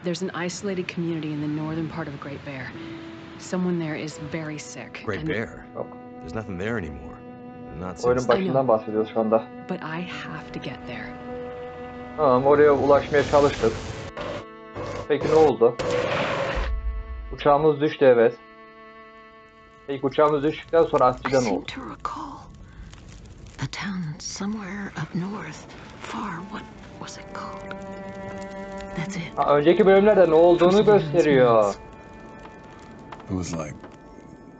There's an isolated community in the northern part of Great Bear. Someone there is very sick. Great Bear? There's nothing there anymore. Not since... Oyunun başından bahsediyoruz şu anda. But I have to get there. Tamam, oraya ulaşmaya çalıştık. Peki ne oldu? Uçağımız düştü, evet. Peki uçağımız düştükten sonra Astrid'e ne oldu? A town somewhere up north, far. What was it called? That's it. Ha, önceki bölümlerde ne olduğunu gösteriyor. It was like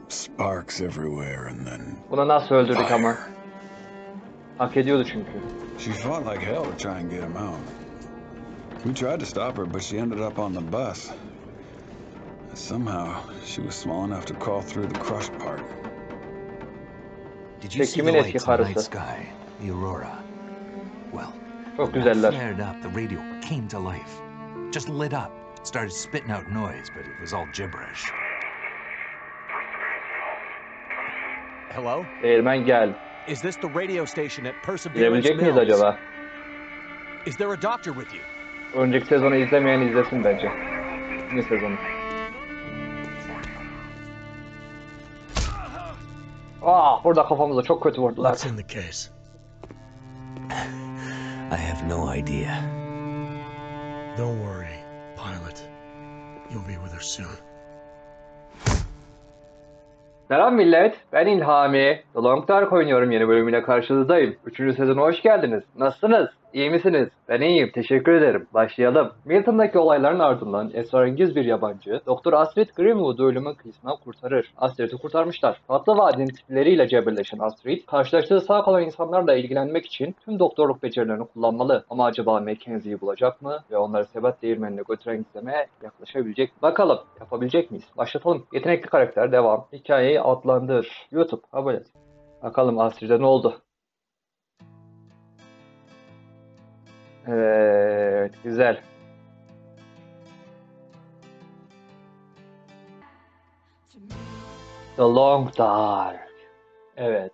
sparks everywhere and then... Bunu nasıl öldürdük ama? Hak ediyordu çünkü. She fought like hell to try and get him out. We tried to stop her, but she ended up on the bus. Somehow, she was small enough to crawl through the crushed part. Did you see the lights in the night sky? The aurora? Well, çok güzeller. Flared up, the radio came to life. Just lit up. Started spitting out noise, but it was all gibberish. Hello? Değirmen gel. Is this the radio station at Perseverance Girebilecek miyiz Mills? acaba? Is there a doctor with you? Önceki sezonu izlemeyen izlesin bence. Yeni sezonu. Burada kafamıza çok kötü vurdular. What's in the case? I have no idea. Don't worry, pilot. You'll be with her soon. Selam millet, ben İlhami. The Long Dark oynuyorum, yeni bölümüyle karşınızdayım. 3. sezona hoş geldiniz. Nasılsınız? İyi misiniz? Ben iyiyim, teşekkür ederim. Başlayalım. Milton'daki olayların ardından esrarengiz bir yabancı, Doktor Astrid Grimwood'u ölümün kıyısından kurtarır. Astrid'i kurtarmışlar. Tatlı vadinin tipleriyle cebirleşen Astrid, karşılaştığı sağ kalan insanlarla ilgilenmek için tüm doktorluk becerilerini kullanmalı. Ama acaba Mackenzie'yi bulacak mı ve onları sebat değirmenine götüren gizeme yaklaşabilecek mi? Bakalım, yapabilecek miyiz? Başlatalım. Yetenekli karakter, devam. Hikayeyi adlandır. YouTube, abone. Bakalım Astrid'e ne oldu? Evet, güzel. The Long Dark. Evet.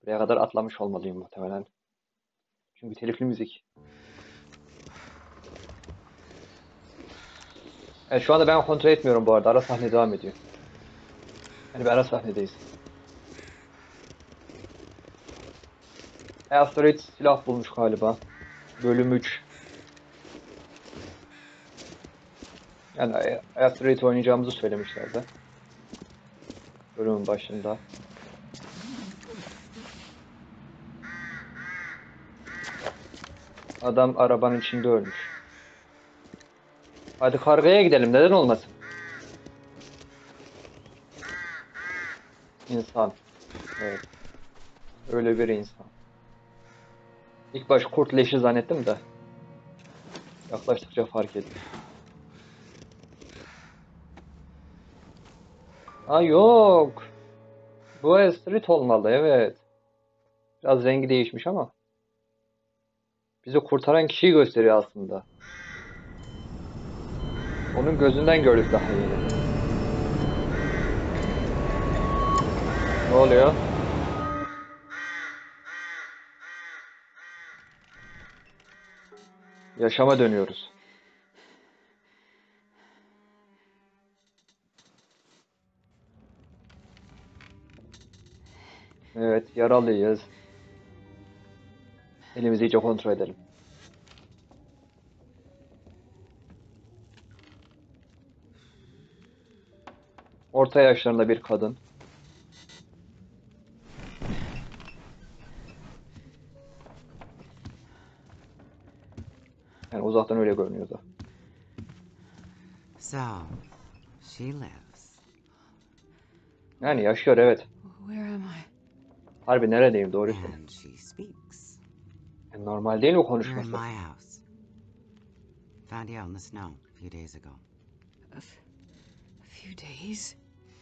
Buraya kadar atlamış olmalıyım muhtemelen. Çünkü telifli müzik. Evet, şu anda ben kontrol etmiyorum bu arada. Ara sahne devam ediyor. Yani bir ara sahnedeyiz. ASTRİD silah bulmuş galiba. Bölüm 3. Yani ASTRİD oynayacağımızı söylemişlerdi. Bölümün başında. Adam arabanın içinde ölmüş. Hadi kargaya gidelim, neden olmasın? İnsan. Evet. Öyle bir insan. İlk baş kurt leşi zannettim de yaklaştıkça fark ettim. Ha yok. Bu ASTRİD olmalı, evet. Biraz rengi değişmiş ama bizi kurtaran kişiyi gösteriyor aslında. Onun gözünden gördük daha yeni. Ne oluyor? Yaşama dönüyoruz. Evet, yaralıyız. Elimizi iyice kontrol edelim. Orta yaşlarında bir kadın. Yani uzaktan öyle görünüyordu. So, she lives. Yani yaşıyor, evet. Where am I? Harbi neredeyim, doğrusu. And she speaks. Normal değil mi You're in konuşması? my house. Found you out in the snow a few days ago. A few days?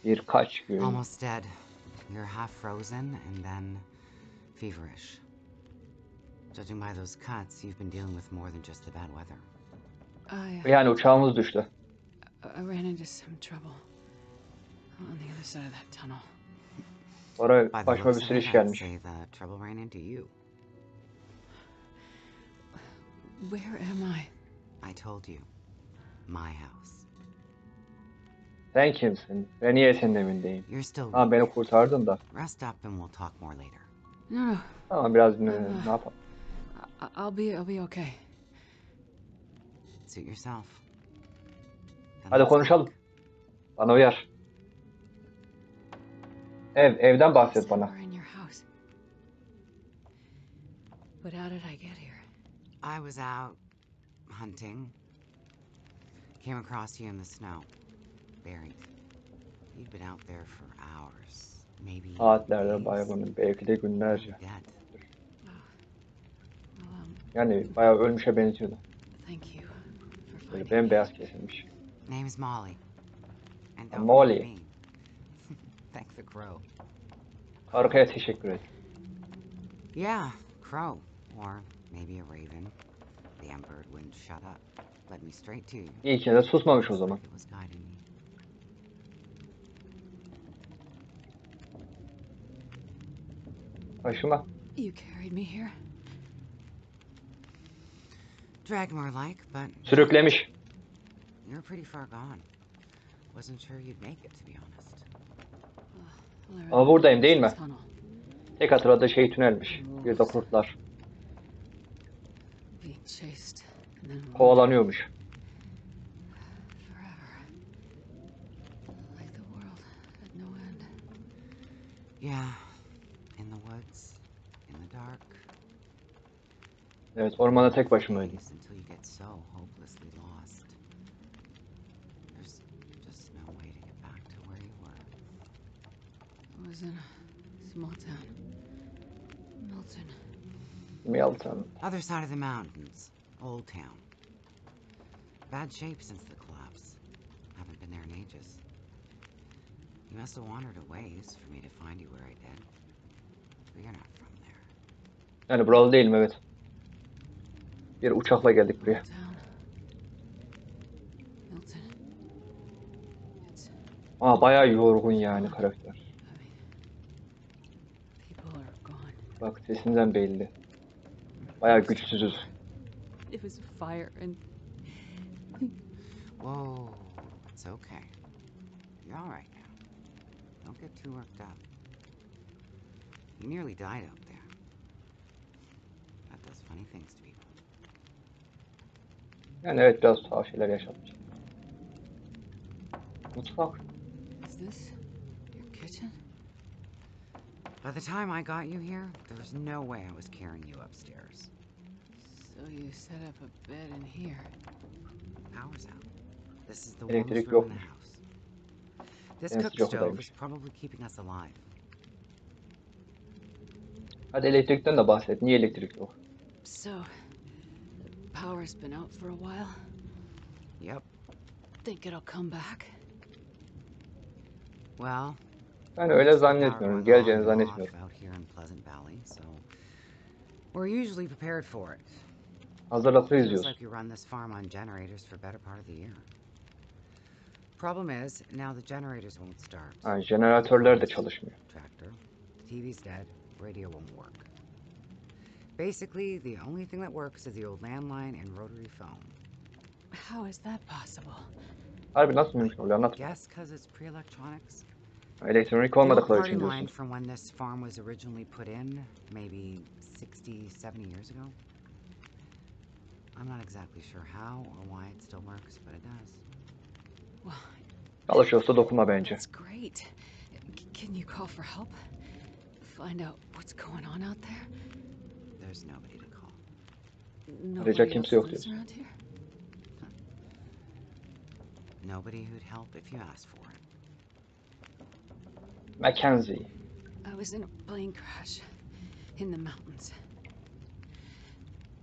Birkaç gün. Almost dead. You're half frozen and then feverish. Judging by those cuts, you've been dealing with more than just the bad weather. Yani uçağımız düştü. I ran into some trouble on the other side of that tunnel. Oraya başıma bir sürü iş gelmiş. Say the trouble ran into you. Where am I? I told you. My house. Sen kimsin? Ben niye senin evindeyim? You're still Tamam beni weak. kurtardın da. Rest up and we'll talk more later. No, no. Tamam biraz ne yapalım? I'll be okay. Suit yourself. Then Hadi let's konuşalım. talk. Bana uyar. Evden bahset You said bana. we're in your house. But how did I get here? I was out hunting. Came across you in the snow. Buried. You'd been out there for hours. Maybe Saatlerdir days. bayramın, belki de günlerce. You're dead. Well, Yani bayağı ölmüşe benziyordu. thank you for Böyle finding me. bembeyaz kesilmiş. Name is Molly. And don't Molly. thank me. Thank the crow. Arkaya teşekkür et. Yeah, crow. Or maybe a raven. The bird wouldn't shut up. Led me straight to you. İyi ki de susmamış o zaman. It was guiding me. Başıma. You carried me here. Drag more like, but Sürüklemiş. you're pretty far gone. Wasn't sure you'd make it, to be honest. Ama buradayım değil mi? Tunnel. Tek hatırladığı şey tünelmiş. Bir de kurtlar. Being chased and then Kovalanıyormuş. forever. Like the world had no end. Yeah, in the woods, in the dark. Evet, ormanda tek başımaydım. Days until you get so hopelessly lost. There's just no way to get back to where you were. I was in a small town. Milton. Milton. Other side of the mountains, Old Town. Bad shape since the collapse. Haven't been there in ages. You must have wandered a ways for me to find you where I did. But you're not from there. Yani buralı değilim evet. Bir uçakla geldik buraya. Town. Milton. It's Bayağı yorgun yani karakter. people are gone. Bak sesinden belli. Bayağı güçsüzüz. It was a fire and Whoa, it's okay. You're all right now. Don't get too worked up. You nearly died out there. That does funny things to people. Yani evet biraz tuhaf şeyler yaşamış. Mutfak. is this your kitchen? By the time I got you here, there was no way I was carrying you upstairs. So you set up a bed in here. Power's out. This is the Elektrik warmest room in the yokmuş. house. This En cook sıcak stove odaymış. is probably keeping us alive. Hadi elektrikten de bahset. Niye elektrik yok? So the power's been out for a while. Yep. Think it'll come back? Well, Ben öyle it's the power zannetmiyorum. going Geleceğini on and zannetmiyorum. off out here in Pleasant Valley, so we're usually prepared for it. Hazırlıklı Feels izliyoruz. like we run this farm on generators for better part of the year. Problem is, now the generators won't start. Ha, jeneratörler de çalışmıyor. Tractor. The TV's dead. Radio won't work. Basically, the only thing that works is the old landline and rotary phone. How is that possible? Harbi nasıl mümkün oluyor anlat. Guess because it's pre-electronics. Elektronik The old olmadıkları party için line diyorsun. from when this farm was originally put in, maybe 60, 70 years ago. I'm not exactly sure how or why it still works, but it does. Well, Çalışıyorsa dokunma bence. that's great. Can you call for help? Find out what's going on out there? There's nobody to call. Arayacak Nobody kimse else yok lives diyorsun. around here? Nobody who'd help if you asked for it. Mackenzie. I was in a plane crash in the mountains.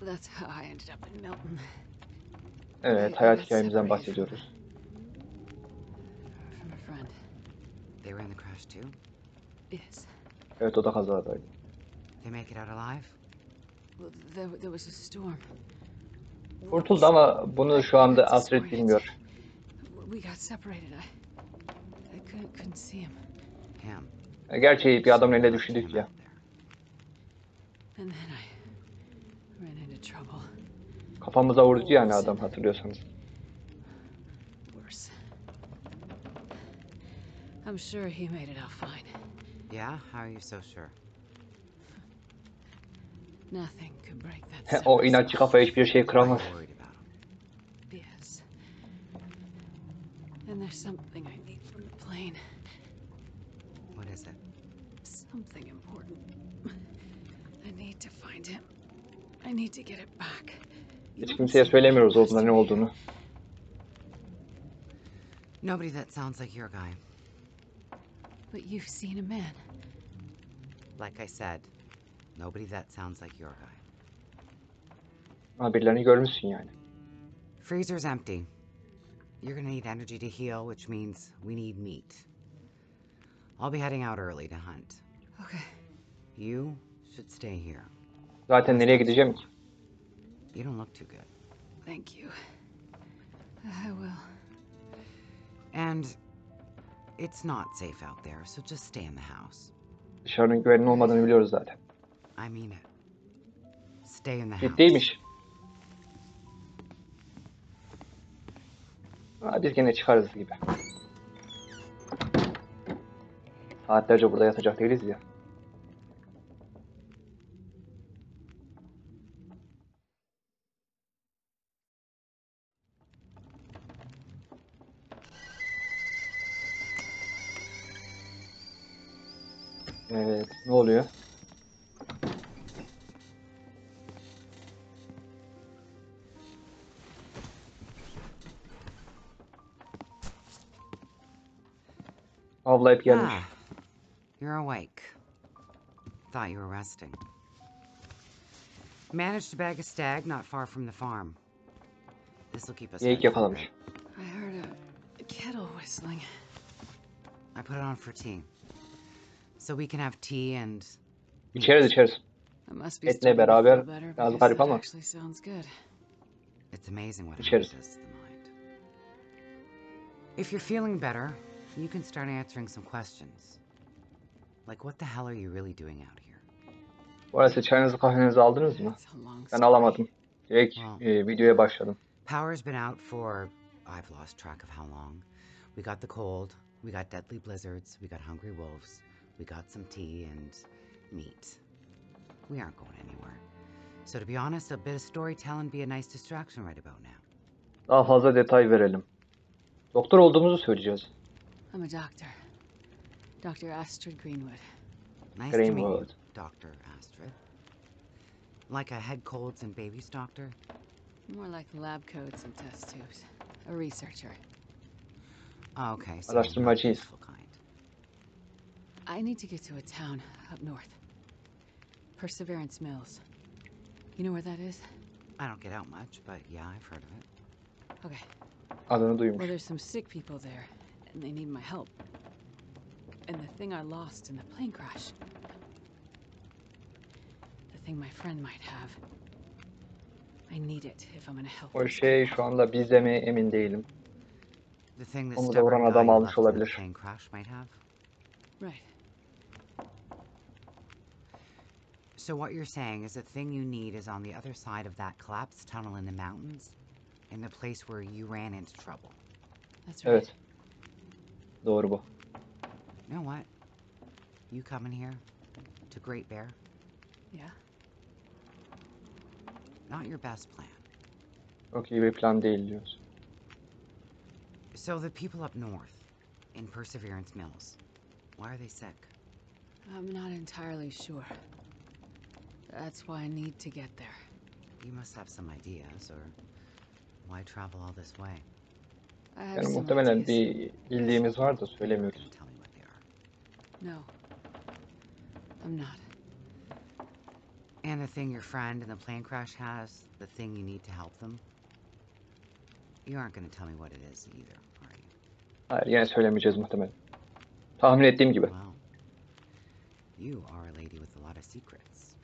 That's how I ended up in Milton. Evet, hayat hikayemizden bahsediyoruz. From a friend. They were in the crash too? Yes. Evet, o da kazadaydı. They make it out alive? Well, there was a storm. Kurtuldu ama bunu şu anda ASTRİD bilmiyor. We got separated. I couldn't see him. Him. Gerçi bir adamın eline düştük ya. And then I ran into trouble. Kafamıza vurdu yani adam, hatırlıyorsanız. Worse. I'm sure he made it out fine. Yeah? How are you so sure? Nothing could break that O separate inatçı kafa hiçbir şey Why are kıramaz. you worried about him? Yes. And there's something I need from the plane. What is it? Something important. I need to find him. I need to get it back. Hiç kimseye söylemiyoruz orada ne olduğunu. Nobody that sounds like your guy. But you've seen a man. Like I said, nobody that sounds like your guy. Ha, birilerini görmüşsün yani. Freezer's empty. You're gonna need energy to heal, which means we need meat. I'll be heading out early to hunt. Okay. You should stay here. Zaten nereye gideceğim ki? You don't look too good. Thank you. I will. And it's not safe out there, so just stay in the house. Dışarının güvenli olmadığını biliyoruz zaten. I mean it. Stay in the house. Ciddiymiş. Ha, biz gene çıkarız gibi. Saatlerce burada yatacak değiliz ya. Evet, ne oluyor? Avlayıp gelmiş. Ah, you're awake. Thought you were resting. Managed to bag a stag not far from the farm. This'll keep us Geyik fed for a yakalamış. bit. I heard a kettle whistling. I put it on for tea. So we can have tea and... İçeriz içeriz. I must be Etle starting to beraber feel better biraz because garip that ama. actually sounds good. It's amazing what İçeriz. happens to the mind. If you're feeling better, you can start answering some questions. Like, what the hell are you really doing out here? Bu arada siz çayınızı kahvenizi aldınız mı? It's a long Ben story. alamadım. Direkt videoya başladım. Power's been out for... I've lost track of how long. We got the cold, we got deadly blizzards, we got hungry wolves, we got some tea and meat. We aren't going anywhere. So to be honest, a bit of storytelling be a nice distraction right about now. Daha fazla detay verelim. Doktor olduğumuzu söyleyeceğiz. I'm a doctor. Dr. Astrid Greenwood. Nice to meet you, Greenwood. Dr. Astrid. Like a head colds and babies doctor? More like lab coats and test tubes. A researcher. Oh, okay, so Araştırmacıyız. useful kind. I need to get to a town up north. Perseverance Mills. You know where that is? I don't get out much, but yeah, I've heard of it. Okay. Adını Well, duymuş. there's some sick people there, and they need my help. And the thing I lost in the plane crash. The thing my friend might have. I need it if I'm gonna help. O these şey people. şu anda bizde mi emin değilim. The thing that Onu da vuran stubborn adam guy who almış left in the olabilir. plane crash might have. Right. So what you're saying is the thing you need is on the other side of that collapsed tunnel in the mountains, in the place where you ran into trouble. That's right. Evet. Doğru bu. You know what? You coming here to Great Bear? Yeah. Not your best plan. Çok iyi bir plan değil diyoruz. So the people up north, in Perseverance Mills, why are they sick? I'm not entirely sure. That's why I need to get there. You must have some ideas, or why travel all this way? I have Yani some muhtemelen ideas. bir bildiğimiz var da You're not söylemiyoruz. gonna tell me what they are. No. I'm not. And the thing your friend in the plane crash has, the thing you need to help them, you aren't gonna tell me what it is either, are you? Hayır, yine söylemeyeceğiz muhtemelen. Tahmin ettiğim gibi. Well, you are a lady with a lot of secrets.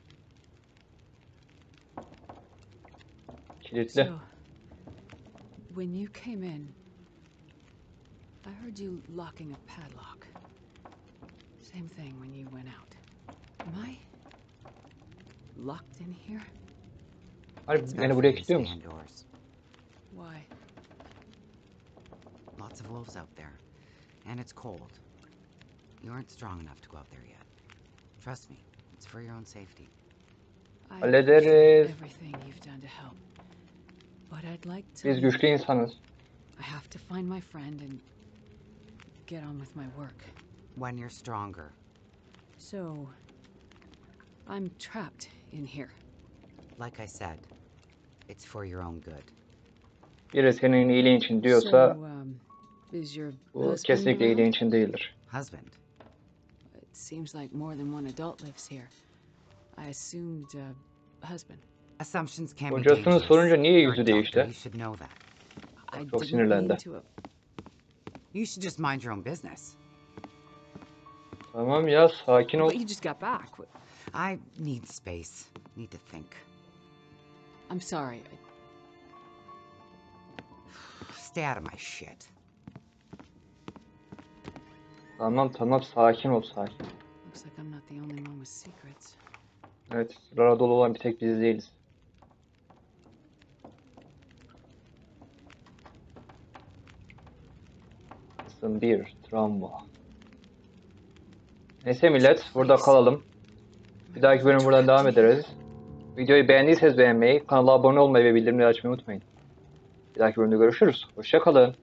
Kilitli. So, when you came in, I heard you locking a padlock. Same thing when you went out. Am I locked in here? Harbi It's beni better for buraya you to kilitliyor stay musun? indoors. Why? Lots of wolves out there, and it's cold. You aren't strong enough to go out there yet. Trust me, it's for your own safety. I Hallederiz. appreciate everything you've done to help. But I'd like to Biz leave. güçlü insanız. I have to find my friend and get on with my work. When you're stronger. So, I'm trapped in here. Like I said, it's for your own good. Biri senin iyiliğin için So, diyorsa is your bu husband kesinlikle around? iyiliğin için değildir. Husband. It seems like more than one adult lives here. I assumed husband. Assumptions can be Kocasını dangerous. sorunca niye You're a yüzü doctor, değişti? you should know that. I Çok didn't sinirlendi. mean to. You should just mind your own business. Tamam ya, sakin ol. But you just got back. I need space. Need to think. I'm sorry. Stay out of my shit. Tamam, sakin ol, sakin. Looks like I'm not the only one with secrets. Evet, sırlara dolu olan bir tek biz değiliz. Kısım 1, travma. Neyse millet, burada kalalım. Bir dahaki bölüm buradan devam ederiz. Videoyu beğendiyseniz beğenmeyi, kanala abone olmayı ve bildirimleri açmayı unutmayın. Bir dahaki bölümde görüşürüz. Hoşça kalın.